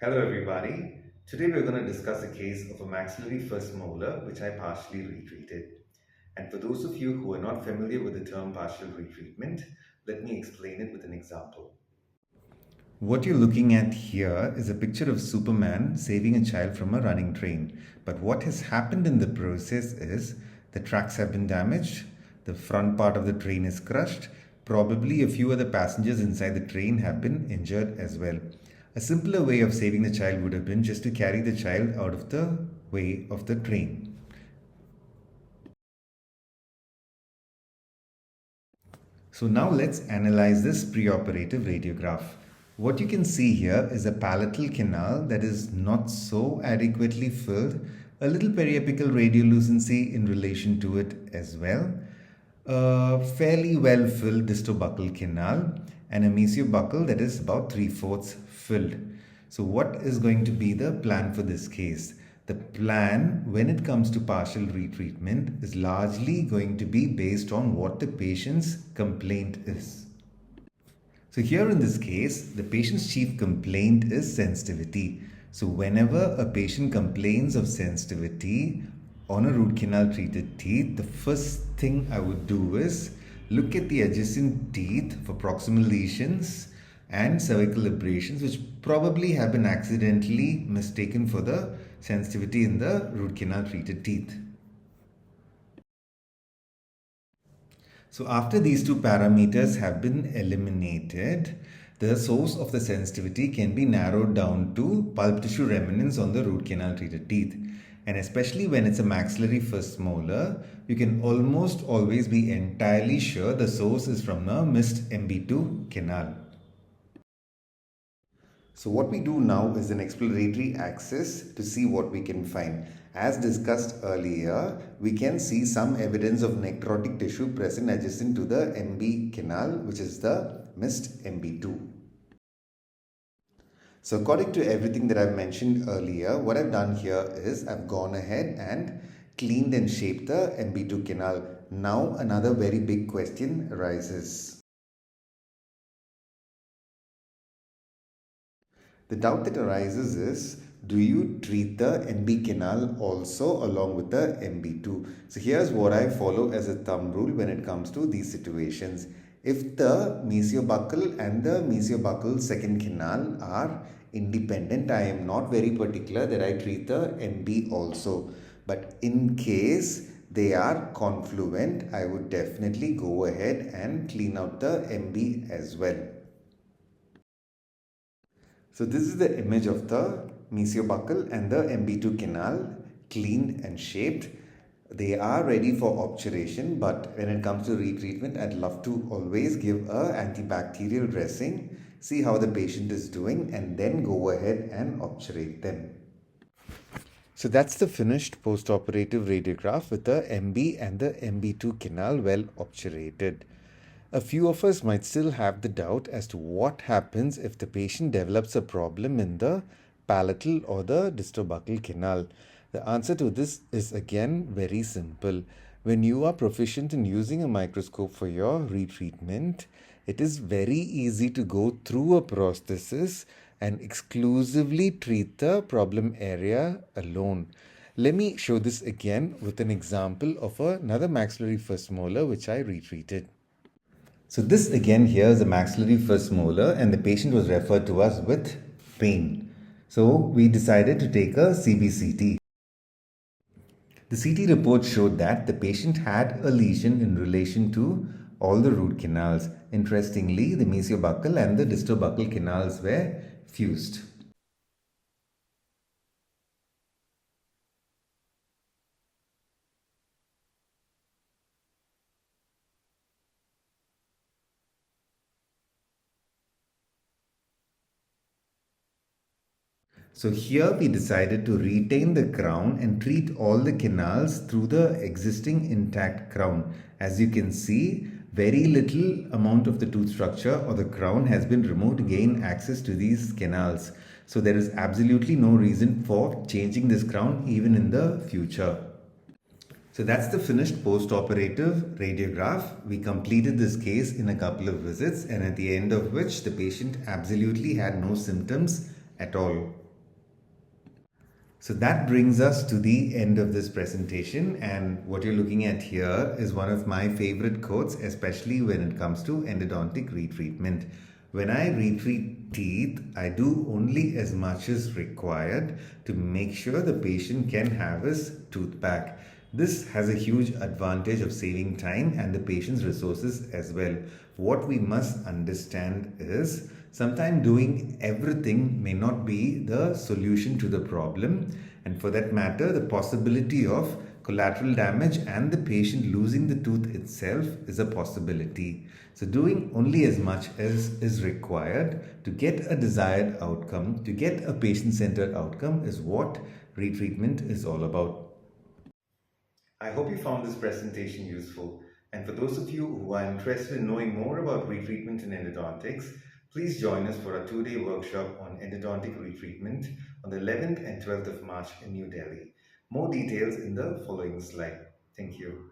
Hello everybody. Today we're going to discuss a case of a maxillary first molar which I partially retreated. And for those of you who are not familiar with the term partial retreatment, let me explain it with an example. What you're looking at here is a picture of Superman saving a child from a running train. But what has happened in the process is the tracks have been damaged, the front part of the train is crushed, probably a few other passengers inside the train have been injured as well. A simpler way of saving the child would have been just to carry the child out of the way of the train. So now let's analyze this preoperative radiograph. What you can see here is a palatal canal that is not so adequately filled, a little periapical radiolucency in relation to it as well, a fairly well filled distobuccal canal, and a mesiobuccal that is about 3/4 filled. So what is going to be the plan for this case? The plan when it comes to partial retreatment is largely going to be based on what the patient's complaint is. So here in this case, the patient's chief complaint is sensitivity. So whenever a patient complains of sensitivity on a root canal treated teeth, the first thing I would do is look at the adjacent teeth for proximal lesions and cervical abrasions which probably have been accidentally mistaken for the sensitivity in the root canal treated teeth. So after these two parameters have been eliminated, the source of the sensitivity can be narrowed down to pulp tissue remnants on the root canal treated teeth. And especially when it's a maxillary first molar, you can almost always be entirely sure the source is from a missed MB2 canal. So what we do now is an exploratory access to see what we can find. As discussed earlier, we can see some evidence of necrotic tissue present adjacent to the MB canal, which is the missed MB2. So according to everything that I've mentioned earlier, what I've done here is I've gone ahead and cleaned and shaped the MB2 canal. Now another very big question arises. The doubt that arises is, do you treat the MB canal also along with the MB2? So here's what I follow as a thumb rule when it comes to these situations. If the mesiobuccal and the mesiobuccal second canal are independent, I am not very particular that I treat the MB also. But in case they are confluent, I would definitely go ahead and clean out the MB as well. So this is the image of the mesiobuccal and the MB2 canal cleaned and shaped. They are ready for obturation, but when it comes to retreatment, I'd love to always give a antibacterial dressing, see how the patient is doing, and then go ahead and obturate them. So that's the finished post-operative radiograph with the MB and the MB2 canal well obturated. A few of us might still have the doubt as to what happens if the patient develops a problem in the palatal or the distobuccal canal. The answer to this is again very simple. When you are proficient in using a microscope for your retreatment, it is very easy to go through a prosthesis and exclusively treat the problem area alone. Let me show this again with an example of another maxillary first molar which I retreated. So this again here is a maxillary first molar and the patient was referred to us with pain. So we decided to take a CBCT. The CT report showed that the patient had a lesion in relation to all the root canals. Interestingly, the mesiobuccal and the distobuccal canals were fused. So here we decided to retain the crown and treat all the canals through the existing intact crown. As you can see, very little amount of the tooth structure or the crown has been removed to gain access to these canals. So there is absolutely no reason for changing this crown even in the future. So that's the finished post-operative radiograph. We completed this case in a couple of visits and at the end of which the patient absolutely had no symptoms at all. So that brings us to the end of this presentation, and what you're looking at here is one of my favorite quotes, especially when it comes to endodontic retreatment. When I retreat teeth, I do only as much as required to make sure the patient can have his tooth back. This has a huge advantage of saving time and the patient's resources as well. What we must understand is sometimes doing everything may not be the solution to the problem, and for that matter, the possibility of collateral damage and the patient losing the tooth itself is a possibility. So doing only as much as is required to get a desired outcome, to get a patient-centered outcome, is what retreatment is all about. I hope you found this presentation useful, and for those of you who are interested in knowing more about retreatment in endodontics, please join us for a 2-day workshop on endodontic retreatment on the 11th and 12th of March in New Delhi. More details in the following slide. Thank you.